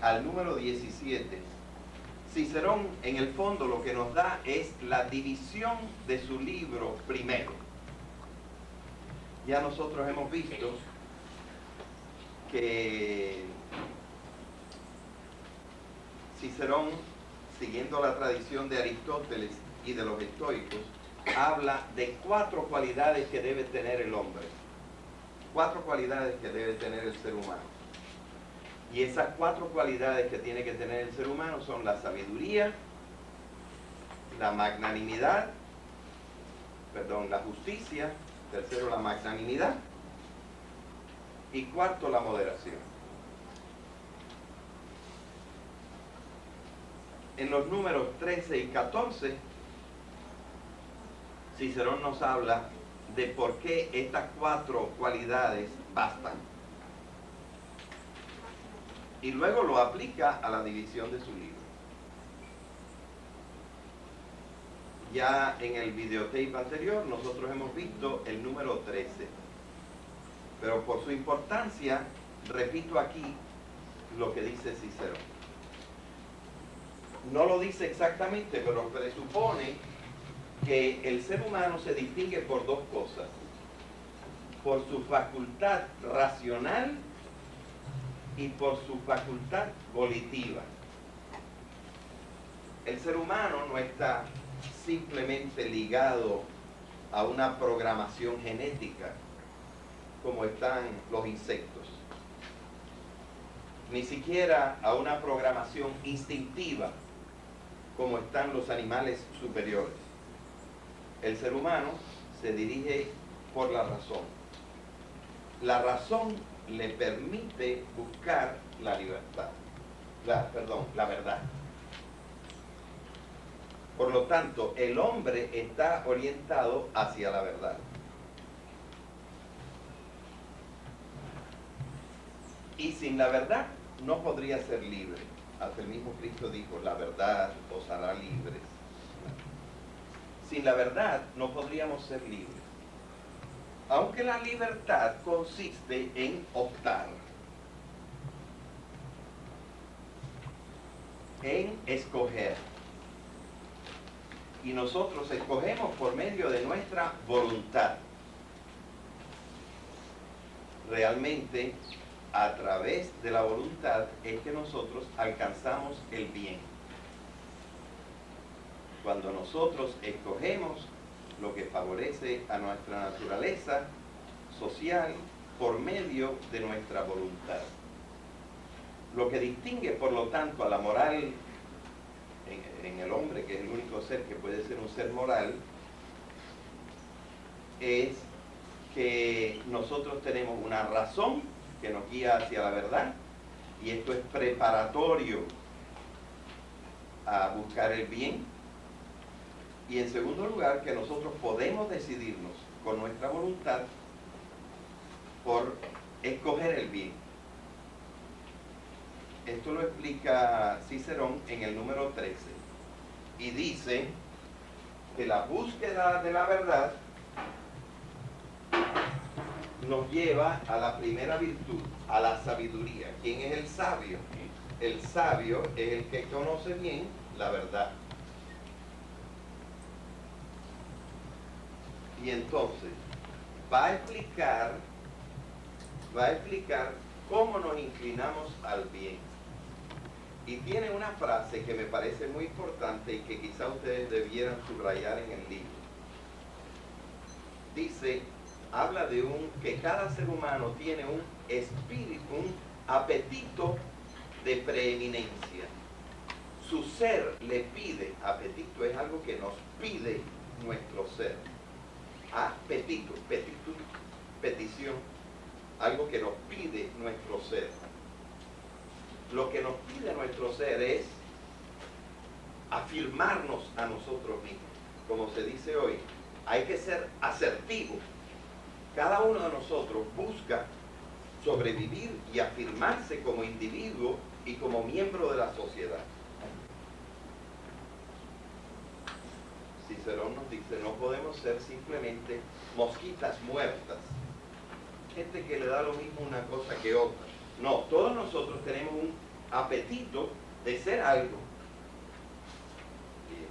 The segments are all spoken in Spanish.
Al número 17, Cicerón en el fondo lo que nos da es la división de su libro primero. Ya nosotros hemos visto que Cicerón, siguiendo la tradición de Aristóteles y de los estoicos, habla de 4 cualidades que debe tener el hombre, 4 cualidades que debe tener el ser humano. Y esas 4 cualidades que tiene que tener el ser humano son la sabiduría, la magnanimidad, la justicia, tercero la magnanimidad y cuarto la moderación. En los números 13 y 14, Cicerón nos habla de por qué estas 4 cualidades bastan. Y luego lo aplica a la división de su libro. Ya en el videotape anterior nosotros hemos visto el número 13. Pero por su importancia, repito aquí lo que dice Cicerón. No lo dice exactamente, pero presupone que el ser humano se distingue por 2 cosas. Por su facultad racional y por su facultad volitiva. El ser humano no está simplemente ligado a una programación genética como están los insectos, ni siquiera a una programación instintiva como están los animales superiores. El ser humano se dirige por la razón. La razón le permite buscar la libertad, la verdad. Por lo tanto, el hombre está orientado hacia la verdad. Y sin la verdad no podría ser libre. Hasta el mismo Cristo dijo, la verdad os hará libres. Sin la verdad no podríamos ser libres. Aunque la libertad consiste en optar, en escoger. Y nosotros escogemos por medio de nuestra voluntad. Realmente, a través de la voluntad es que nosotros alcanzamos el bien. Cuando nosotros escogemos lo que favorece a nuestra naturaleza social por medio de nuestra voluntad. Lo que distingue, por lo tanto, a la moral en el hombre, que es el único ser que puede ser un ser moral, es que nosotros tenemos una razón que nos guía hacia la verdad, y esto es preparatorio a buscar el bien. Y en segundo lugar, que nosotros podemos decidirnos con nuestra voluntad por escoger el bien. Esto lo explica Cicerón en el número 13. Y dice que la búsqueda de la verdad nos lleva a la primera virtud, a la sabiduría. ¿Quién es el sabio? El sabio es el que conoce bien la verdad. Y entonces va a explicar cómo nos inclinamos al bien. Y tiene una frase que me parece muy importante y que quizá ustedes debieran subrayar en el libro. Dice, habla de que cada ser humano tiene un espíritu, un apetito de preeminencia. Su ser le pide, apetito es algo que nos pide nuestro ser. Apetito, petición, algo que nos pide nuestro ser. Lo que nos pide nuestro ser es afirmarnos a nosotros mismos. Como se dice hoy, hay que ser asertivos. Cada uno de nosotros busca sobrevivir y afirmarse como individuo y como miembro de la sociedad. Cicerón nos dice, no podemos ser simplemente mosquitas muertas, gente que le da lo mismo una cosa que otra. No, todos nosotros tenemos un apetito de ser algo. Bien.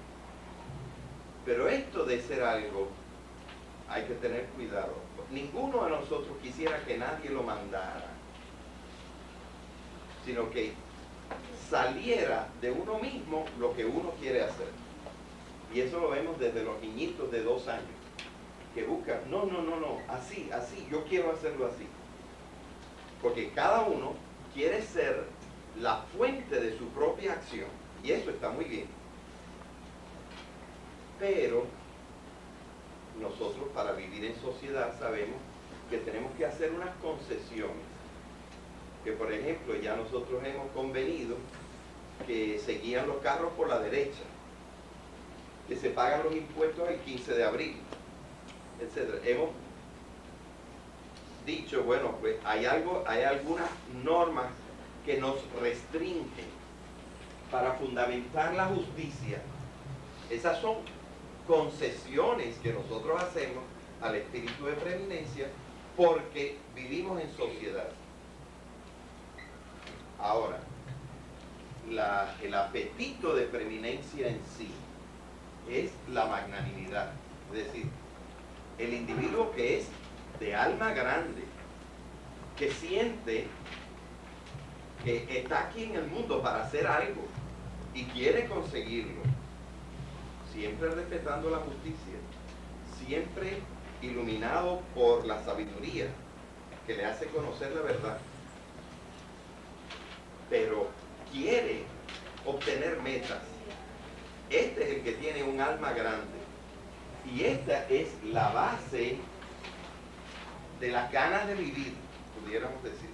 Pero esto de ser algo, hay que tener cuidado. Ninguno de nosotros quisiera que nadie lo mandara, sino que saliera de uno mismo lo que uno quiere hacer. Y eso lo vemos desde los niñitos de 2 años, que buscan, no, así, yo quiero hacerlo así. Porque cada uno quiere ser la fuente de su propia acción, y eso está muy bien. Pero nosotros, para vivir en sociedad, sabemos que tenemos que hacer unas concesiones. Que, por ejemplo, ya nosotros hemos convenido que se guían los carros por la derecha, que se pagan los impuestos el 15 de abril, etc. Hemos dicho, bueno, pues hay algunas normas que nos restringen para fundamentar la justicia. Esas son concesiones que nosotros hacemos al espíritu de preeminencia porque vivimos en sociedad. Ahora, el apetito de preeminencia en sí es la magnanimidad, es decir, el individuo que es de alma grande, que siente que está aquí en el mundo para hacer algo y quiere conseguirlo, siempre respetando la justicia, siempre iluminado por la sabiduría que le hace conocer la verdad, pero quiere obtener metas. Este es el que tiene un alma grande, y esta es la base de las ganas de vivir, pudiéramos decir.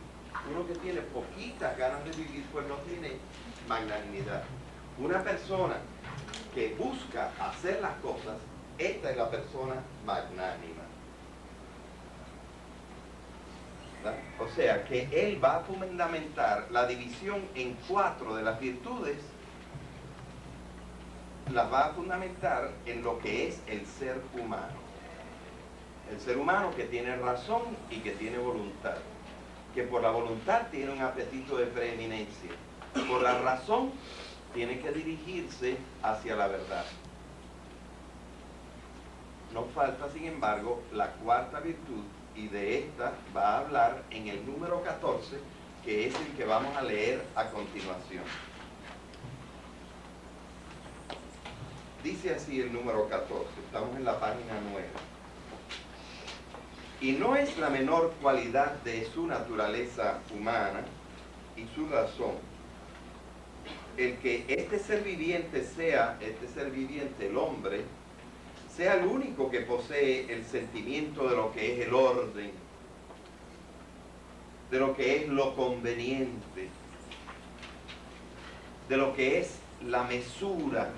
Uno que tiene poquitas ganas de vivir, pues no tiene magnanimidad. Una persona que busca hacer las cosas, esta es la persona magnánima. ¿Verdad? O sea que él va a fundamentar la división en 4 de las virtudes, las va a fundamentar en lo que es el ser humano. El ser humano que tiene razón y que tiene voluntad. Que por la voluntad tiene un apetito de preeminencia. Por la razón tiene que dirigirse hacia la verdad. Nos falta, sin embargo, la 4ª virtud, y de esta va a hablar en el número 14, que es el que vamos a leer a continuación. Dice así el número 14, estamos en la página 9. Y no es la menor cualidad de su naturaleza humana y su razón el que este ser viviente, el hombre, sea el único que posee el sentimiento de lo que es el orden, de lo que es lo conveniente, de lo que es la mesura.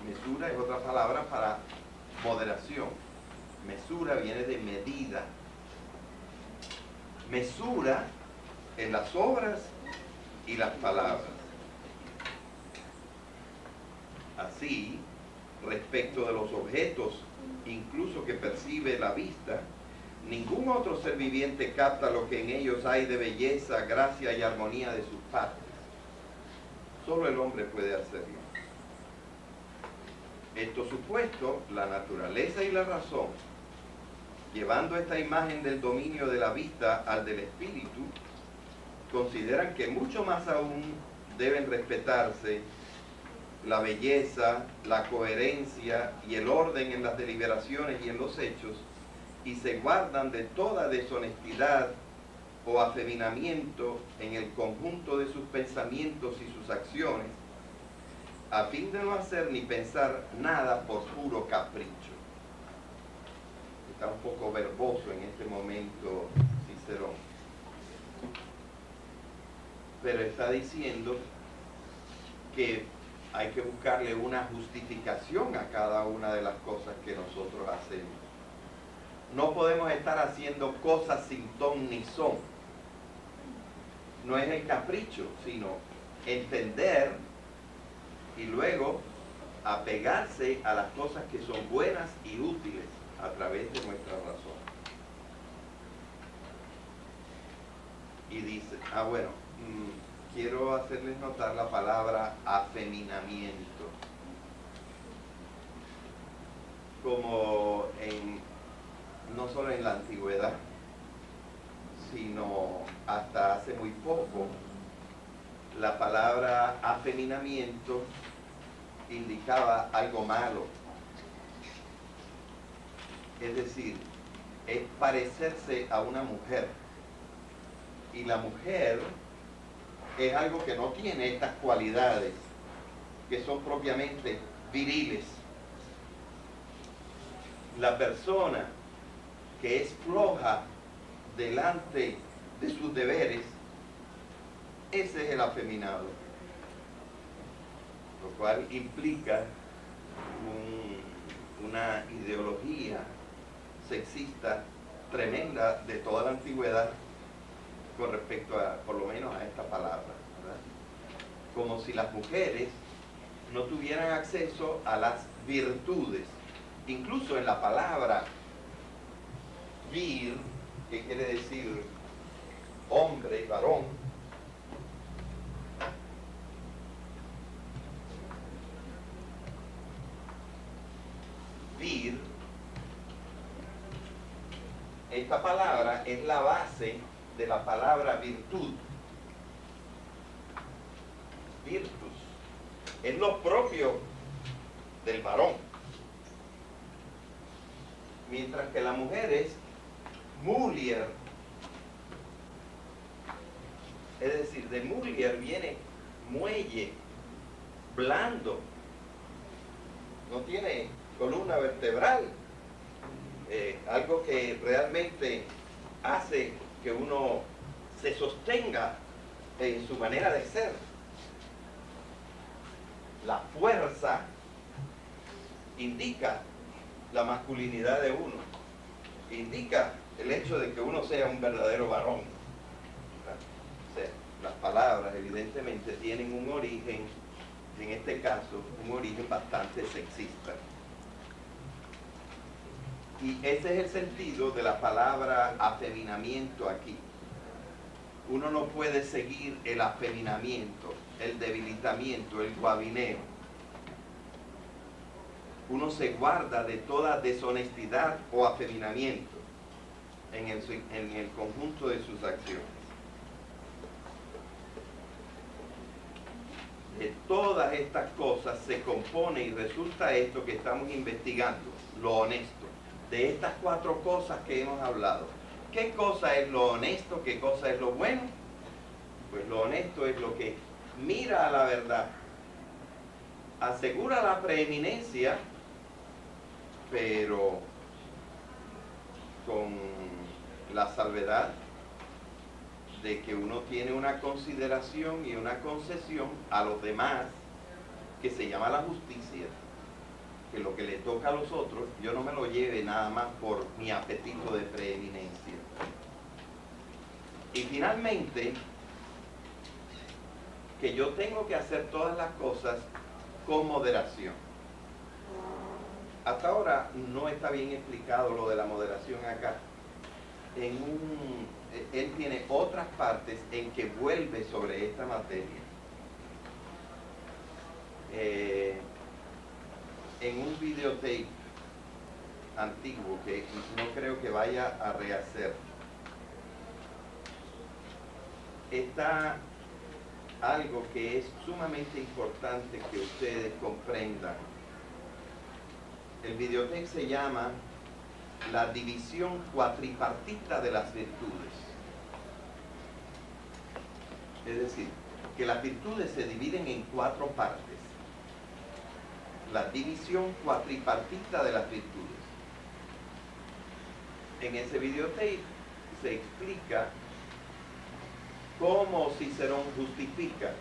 Mesura es otra palabra para moderación. Mesura viene de medida. Mesura en las obras y las palabras. Así, respecto de los objetos, incluso que percibe la vista, ningún otro ser viviente capta lo que en ellos hay de belleza, gracia y armonía de sus partes. Solo el hombre puede hacerlo. Esto supuesto, la naturaleza y la razón, llevando esta imagen del dominio de la vista al del espíritu, consideran que mucho más aún deben respetarse la belleza, la coherencia y el orden en las deliberaciones y en los hechos, y se guardan de toda deshonestidad o afeminamiento en el conjunto de sus pensamientos y sus acciones, a fin de no hacer ni pensar nada por puro capricho. Está un poco verboso en este momento Cicerón, pero está diciendo que hay que buscarle una justificación a cada una de las cosas que nosotros hacemos. No podemos estar haciendo cosas sin ton ni son. No es el capricho, sino entender y luego apegarse a las cosas que son buenas y útiles a través de nuestra razón. Y dice, quiero hacerles notar la palabra afeminamiento. Como no solo en la antigüedad, sino hasta hace muy poco, la palabra afeminamiento indicaba algo malo. Es decir, es parecerse a una mujer. Y la mujer es algo que no tiene estas cualidades, que son propiamente viriles. La persona que es floja delante de sus deberes, ese es el afeminado, lo cual implica una ideología sexista tremenda de toda la antigüedad con respecto a, por lo menos a esta palabra, ¿verdad? Como si las mujeres no tuvieran acceso a las virtudes. Incluso en la palabra vir, que quiere decir hombre, varón, vir, esta palabra es la base de la palabra virtud. Virtus es lo propio del varón, mientras que la mujer es mulier. Es decir, de mulier viene muelle, blando, no tiene columna vertebral, algo que realmente hace que uno se sostenga en su manera de ser. La fuerza indica la masculinidad de uno, indica el hecho de que uno sea un verdadero varón. O sea, las palabras evidentemente tienen un origen, en este caso, un origen bastante sexista. Y ese es el sentido de la palabra afeminamiento aquí. Uno no puede seguir el afeminamiento, el debilitamiento, el guabineo. Uno se guarda de toda deshonestidad o afeminamiento en el conjunto de sus acciones. De todas estas cosas se compone y resulta esto que estamos investigando, lo honesto. De estas 4 cosas que hemos hablado, ¿qué cosa es lo honesto? ¿Qué cosa es lo bueno? Pues lo honesto es lo que mira a la verdad, asegura la preeminencia, pero con la salvedad de que uno tiene una consideración y una concesión a los demás que se llama la justicia, que lo que le toca a los otros yo no me lo lleve nada más por mi apetito de preeminencia. Y finalmente, que yo tengo que hacer todas las cosas con moderación. Hasta ahora no está bien explicado lo de la moderación acá. Él tiene otras partes en que vuelve sobre esta materia. En un videotape antiguo que no creo que vaya a rehacer, está algo que es sumamente importante que ustedes comprendan. El videotape se llama La división cuatripartita de las virtudes. Es decir, que las virtudes se dividen en 4 partes. La división cuatripartita de las virtudes. En ese videotape se explica cómo Cicerón justifica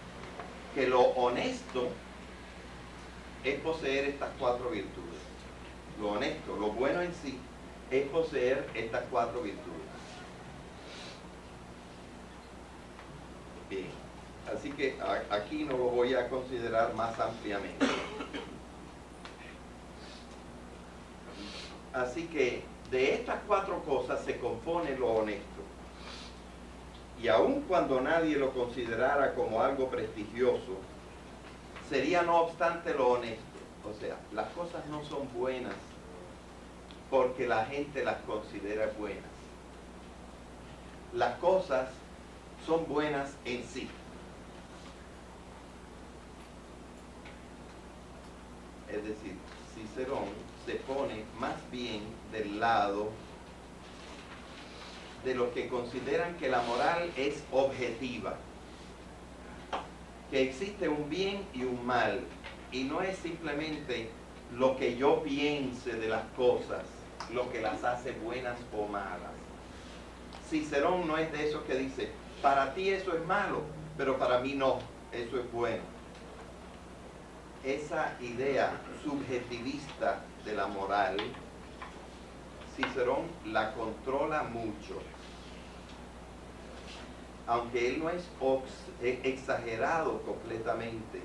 que lo honesto es poseer estas 4 virtudes. Lo honesto, lo bueno en sí, es poseer estas 4 virtudes. Bien, así que aquí no lo voy a considerar más ampliamente. Así que de estas 4 cosas se compone lo honesto. y aun cuando nadie lo considerara como algo prestigioso, sería no obstante lo honesto. O sea, las cosas no son buenas porque la gente las considera buenas. Las cosas son buenas en sí. Es decir, Cicerón se pone más bien del lado de los que consideran que la moral es objetiva, que existe un bien y un mal, y no es simplemente lo que yo piense de las cosas lo que las hace buenas o malas. Cicerón no es de esos que dice, para ti eso es malo, pero para mí no, eso es bueno. Esa idea subjetivista de la moral, Cicerón la controla mucho. Aunque él no es exagerado completamente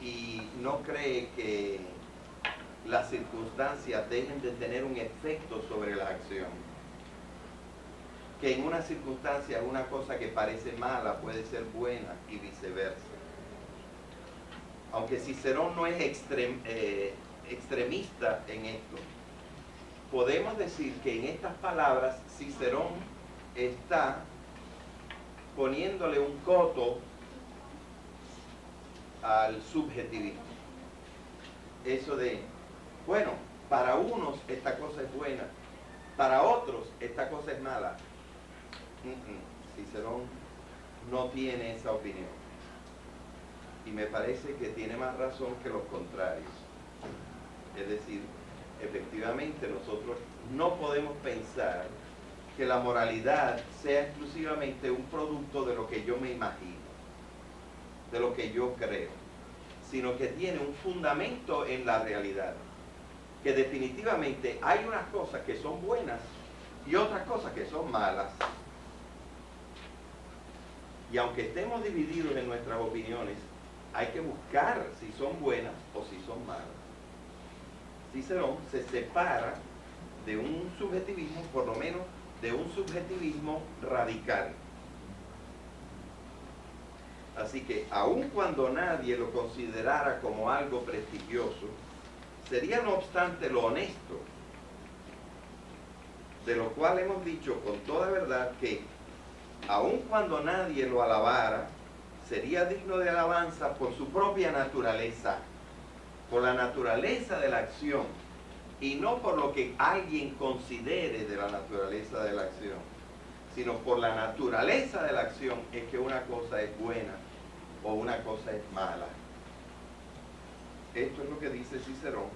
y no cree que las circunstancias dejen de tener un efecto sobre la acción. Que en una circunstancia una cosa que parece mala puede ser buena y viceversa. Aunque Cicerón no es extremista en esto, podemos decir que en estas palabras Cicerón está poniéndole un coto al subjetivismo. Eso de, bueno, para unos esta cosa es buena, para otros esta cosa es mala. Cicerón no tiene esa opinión. Y me parece que tiene más razón que los contrarios. Es decir, efectivamente nosotros no podemos pensar que la moralidad sea exclusivamente un producto de lo que yo me imagino, de lo que yo creo, sino que tiene un fundamento en la realidad, que definitivamente hay unas cosas que son buenas y otras cosas que son malas. Y aunque estemos divididos en nuestras opiniones, hay que buscar si son buenas o si son malas. Cicerón se separa de un subjetivismo, por lo menos de un subjetivismo radical. Así que, aun cuando nadie lo considerara como algo prestigioso, sería no obstante lo honesto, de lo cual hemos dicho con toda verdad que, aun cuando nadie lo alabara, sería digno de alabanza por su propia naturaleza, por la naturaleza de la acción, y no por lo que alguien considere de la naturaleza de la acción, sino por la naturaleza de la acción es que una cosa es buena o una cosa es mala. Esto es lo que dice Cicerón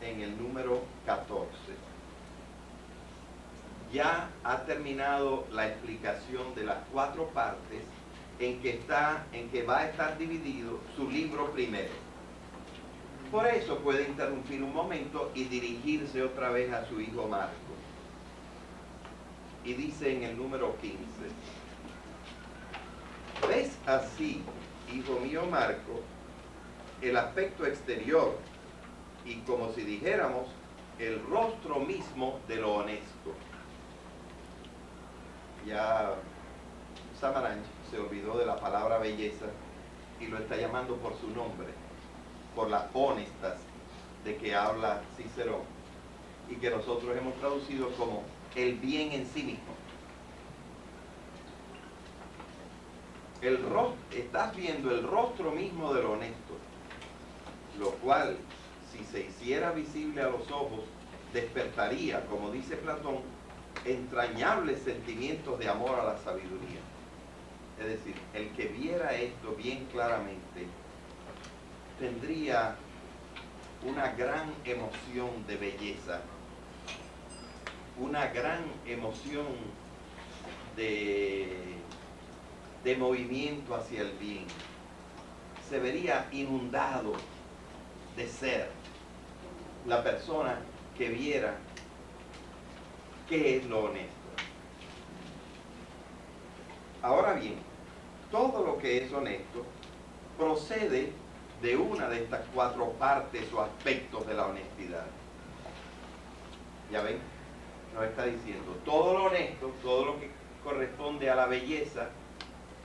en el número 14. Ya ha terminado la explicación de las 4 partes en que va a estar dividido su libro primero. Por eso puede interrumpir un momento y dirigirse otra vez a su hijo Marco. Y dice en el número 15, ¿ves así, hijo mío Marco, el aspecto exterior y, como si dijéramos, el rostro mismo de lo honesto? Ya Samaranch se olvidó de la palabra belleza y lo está llamando por su nombre, por las honestas de que habla Cicerón y que nosotros hemos traducido como el bien en sí mismo. Estás viendo el rostro mismo de lo honesto, lo cual, si se hiciera visible a los ojos, despertaría, como dice Platón, entrañables sentimientos de amor a la sabiduría. Es decir, el que viera esto bien claramente tendría una gran emoción de belleza, una gran emoción de movimiento hacia el bien. Se vería inundado de ser la persona que viera qué es lo honesto. Ahora bien, todo lo que es honesto procede de una de estas 4 partes o aspectos de la honestidad. ¿Ya ven? nos está diciendo todo lo honesto, todo lo que corresponde a la belleza,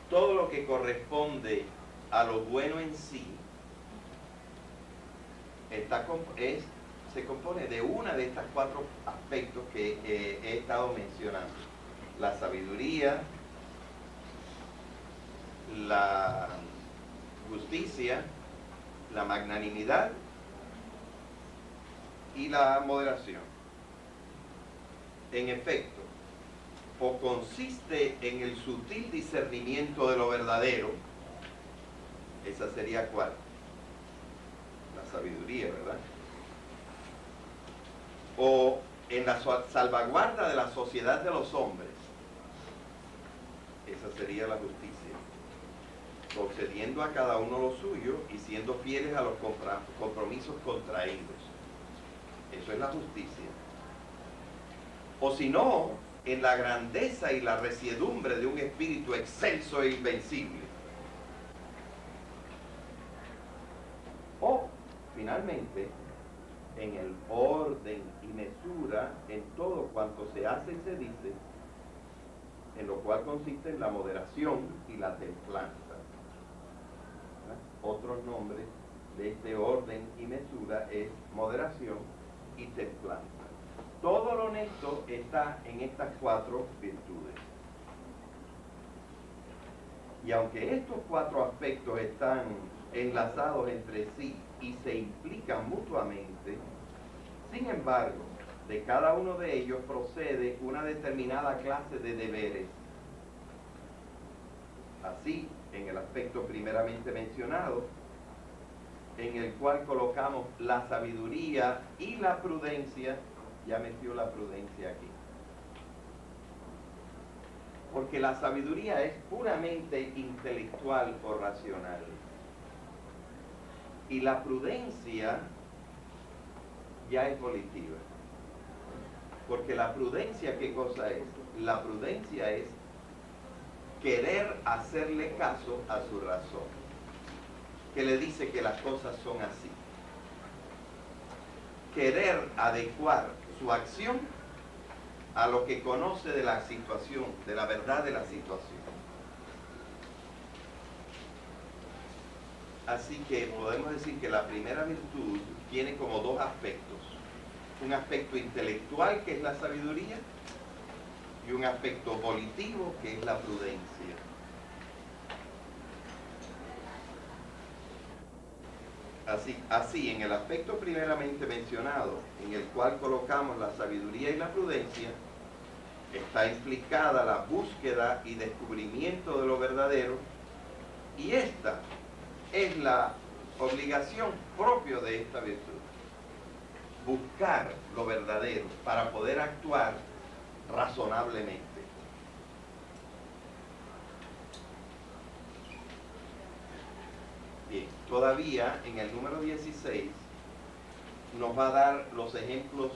todo lo que corresponde a lo bueno en sí, se compone de una de estas cuatro aspectos que he estado mencionando: la sabiduría, la justicia, la magnanimidad y la moderación. En efecto, o consiste en el sutil discernimiento de lo verdadero, esa sería ¿cuál? La sabiduría, ¿verdad? O en la salvaguarda de la sociedad de los hombres, esa sería la justicia, concediendo a cada uno lo suyo y siendo fieles a los compromisos contraídos. Eso es la justicia. O si no, en la grandeza y la resiedumbre de un espíritu excelso e invencible. O, finalmente, en el orden y mesura en todo cuanto se hace y se dice, en lo cual consiste en la moderación y la templanza. Otros nombres de este orden y mesura es moderación y templanza. Todo lo honesto está en estas cuatro virtudes. Y aunque estos cuatro aspectos están enlazados entre sí y se implican mutuamente, sin embargo, de cada uno de ellos procede una determinada clase de deberes. Así, en el aspecto primeramente mencionado, en el cual colocamos la sabiduría y la prudencia, ya metió la prudencia aquí. Porque la sabiduría es puramente intelectual o racional. Y la prudencia ya es volitiva. Porque la prudencia, ¿qué cosa es? La prudencia es querer hacerle caso a su razón, que le dice que las cosas son así. Querer adecuar su acción a lo que conoce de la situación, de la verdad de la situación. Así que podemos decir que la primera virtud tiene como dos aspectos: un aspecto intelectual, que es la sabiduría, y un aspecto volitivo, que es la prudencia. Así, en el aspecto primeramente mencionado, en el cual colocamos la sabiduría y la prudencia, está implicada la búsqueda y descubrimiento de lo verdadero, y esta es la obligación propia de esta virtud: buscar lo verdadero para poder actuar razonablemente. Bien, todavía en el número 16 nos va a dar los ejemplos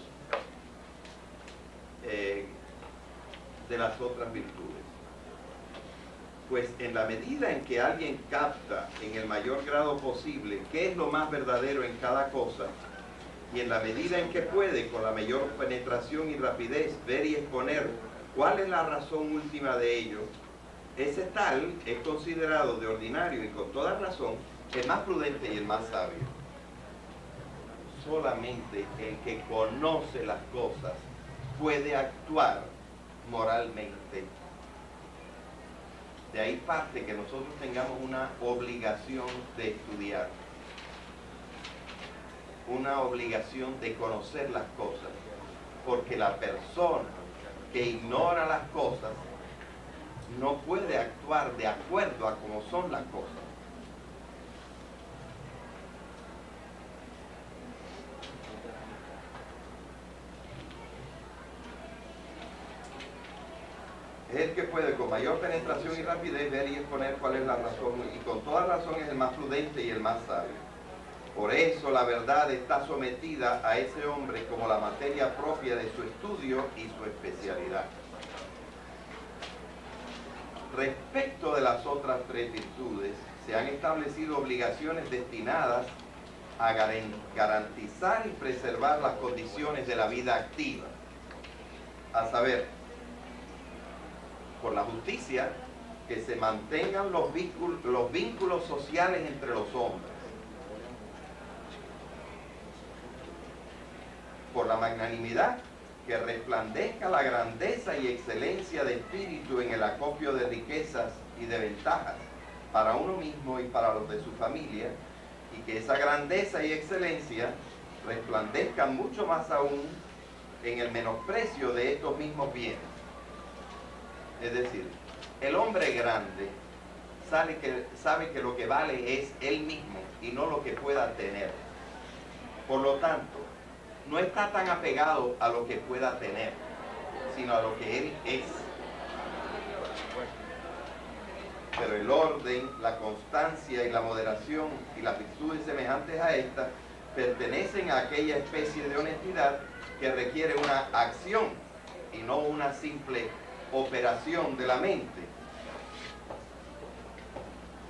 de las otras virtudes. Pues en la medida en que alguien capta en el mayor grado posible qué es lo más verdadero en cada cosa, y en la medida en que puede, con la mayor penetración y rapidez, ver y exponer cuál es la razón última de ello, ese tal es considerado de ordinario y con toda razón el más prudente y el más sabio. Solamente el que conoce las cosas puede actuar moralmente. De ahí parte que nosotros tengamos una obligación de estudiar, una obligación de conocer las cosas, porque la persona que ignora las cosas no puede actuar de acuerdo a cómo son las cosas. Es el que puede con mayor penetración y rapidez ver y exponer cuál es la razón, y con toda razón es el más prudente y el más sabio. Por eso la verdad está sometida a ese hombre como la materia propia de su estudio y su especialidad. Respecto de las otras tres virtudes, se han establecido obligaciones destinadas a garantizar y preservar las condiciones de la vida activa. a saber, por la justicia, que se mantengan los vínculos sociales entre los hombres, por la magnanimidad, que resplandezca la grandeza y excelencia de espíritu en el acopio de riquezas y de ventajas para uno mismo y para los de su familia, y que esa grandeza y excelencia resplandezcan mucho más aún en el menosprecio de estos mismos bienes. Es decir, el hombre grande sabe que lo que vale es él mismo y no lo que pueda tener. Por lo tanto, no está tan apegado a lo que pueda tener, sino a lo que él es. Pero el orden, la constancia y la moderación y las virtudes semejantes a estas pertenecen a aquella especie de honestidad que requiere una acción y no una simple operación de la mente.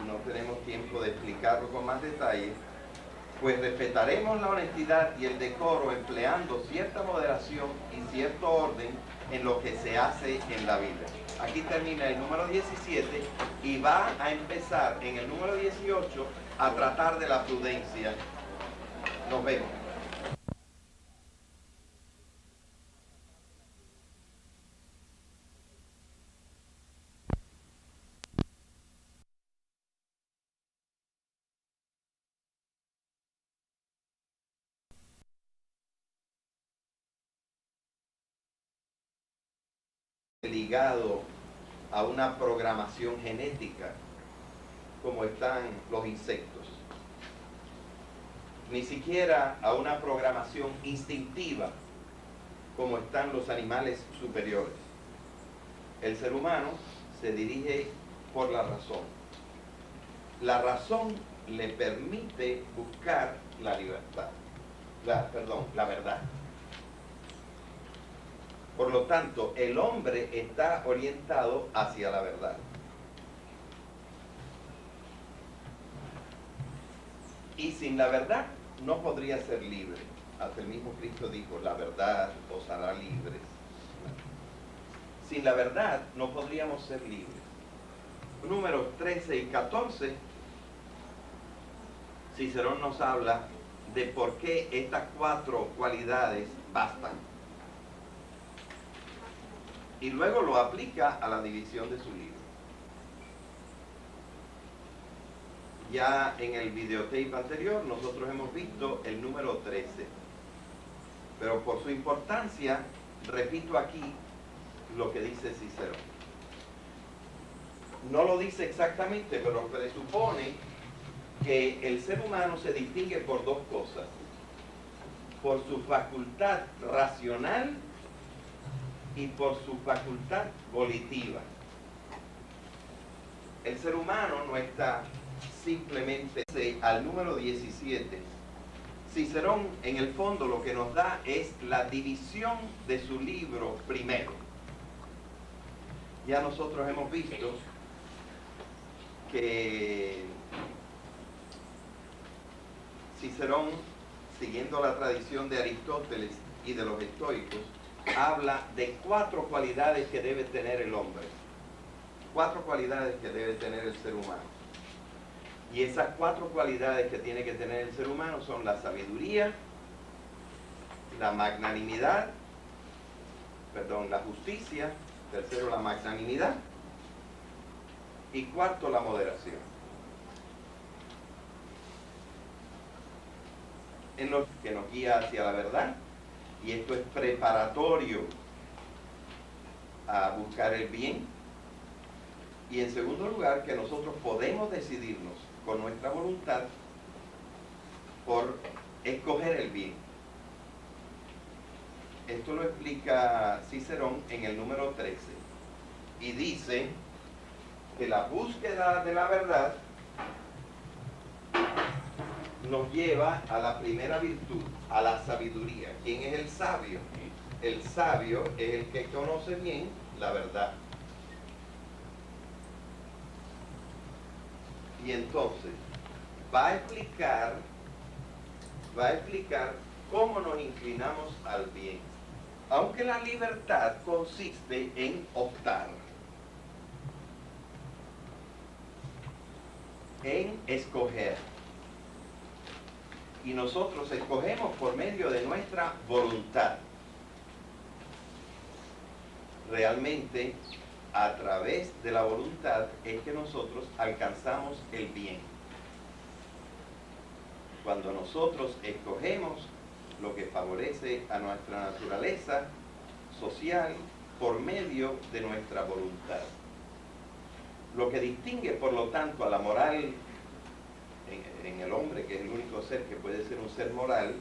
No tenemos tiempo de explicarlo con más detalle, pues respetaremos la honestidad y el decoro empleando cierta moderación y cierto orden en lo que se hace en la vida. Aquí termina el número 17 y va a empezar en el número 18 a tratar de la prudencia. Nos vemos. Ligado a una programación genética como están los insectos, ni siquiera a una programación instintiva como están los animales superiores. El ser humano se dirige por la razón. La razón le permite buscar la libertad, la verdad. Por lo tanto, el hombre está orientado hacia la verdad. Y sin la verdad no podría ser libre. Hasta el mismo Cristo dijo, la verdad os hará libres. Sin la verdad no podríamos ser libres. Números 13 y 14, Cicerón nos habla de por qué estas 4 cualidades bastan. Y luego lo aplica a la división de su libro. Ya en el videotape anterior nosotros hemos visto el número 13. Pero por su importancia, repito aquí lo que dice Cicerón. No lo dice exactamente, pero presupone que el ser humano se distingue por 2 cosas. Por su facultad racional y por su facultad volitiva. El ser humano no está simplemente al número 17. Cicerón en el fondo lo que nos da es la división de su libro primero. Ya nosotros hemos visto que Cicerón, siguiendo la tradición de Aristóteles y de los estoicos, habla de 4 cualidades que debe tener el hombre. 4 cualidades que debe tener el ser humano. Y esas 4 cualidades que tiene que tener el ser humano son la sabiduría, la magnanimidad, la justicia, tercero la magnanimidad y cuarto la moderación. En lo que nos guía hacia la verdad. Y esto es preparatorio a buscar el bien. Y en segundo lugar, que nosotros podemos decidirnos con nuestra voluntad por escoger el bien. Esto lo explica Cicerón en el número 13. Y dice que la búsqueda de la verdad nos lleva a la primera virtud, a la sabiduría. ¿Quién es el sabio? El sabio es el que conoce bien la verdad. Y entonces va a explicar cómo nos inclinamos al bien. Aunque la libertad consiste en optar, en escoger. Y nosotros escogemos por medio de nuestra voluntad. Realmente, a través de la voluntad es que nosotros alcanzamos el bien. Cuando nosotros escogemos lo que favorece a nuestra naturaleza social por medio de nuestra voluntad. Lo que distingue, por lo tanto, a la moral en el hombre, que es el único ser que puede ser un ser moral,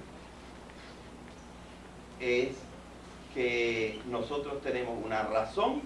es que nosotros tenemos una razón